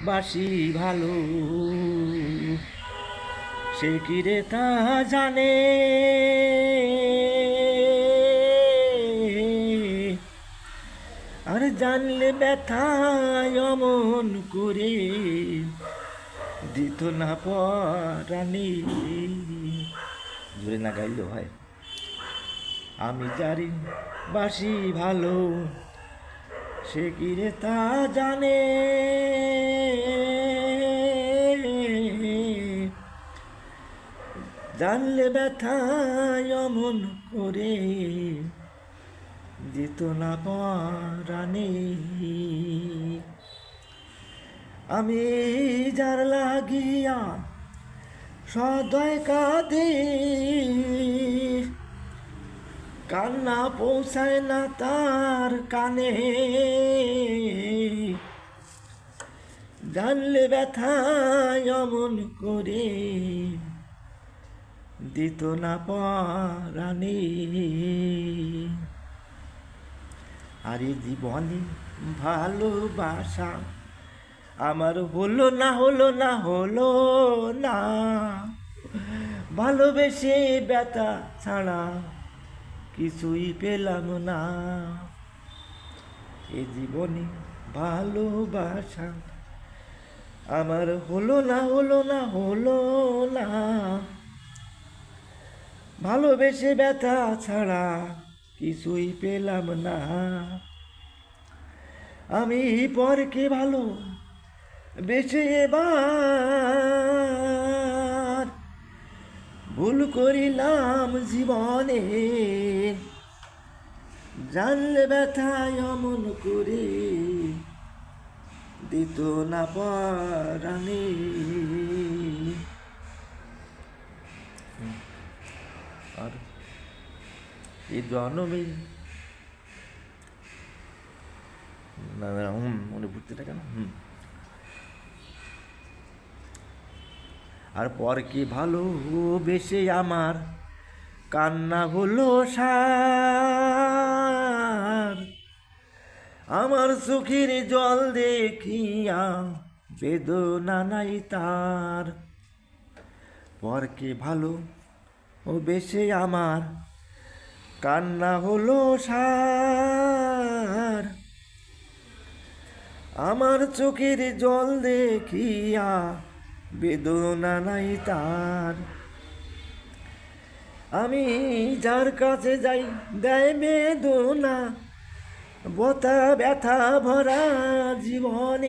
বাসি ভালো, সে কি রে তা জানে, আর জানলে ব্যথায় অমন করে দিত না পরানি। জোরে না গাইলেও হয়। আমি জানি বাসি ভালো, সে কি রে তা জানে, জানলে ব্যথায় অমন করে দিত না পরানি। আমি যার লাগিয়া সদয় কাঁদে, কান্না পৌঁছায় না তার কানে, জানলে ব্যথায় অমন করে দিত না পরানি। আর এই জীবনে ভালোবাসা আমার হলো না, হলো না, হলো না, ভালোবেসে ব্যথা ছাড়া কিছুই পেলাম না। এ জীবনে ভালোবাসা আমার হলো না, হলো না, হলো না, ভালোবেসে ব্যথা ছাড়া কিছুই পেলাম না। আমি পরকে ভালো বেঁচে এবার ভুল করিলাম জীবনে, জানলে ব্যথায় অমন করে দিত না পরানি। আর এই জন্মে মনে ভুটতে কেন আর পরকে ভালোবেসে আমার কান্না হলো সার, আমার চোখের জল দেখিয়া বেদনা নাই তার। পরকে ভালোবেসে আমার কান্না হলো সার, আমার চোখের জল দেখিয়া বেদনা নাই তার। আমি যার কাছে যাই দেয় বেদনা, বতা ব্যথা ভরা জীবনে।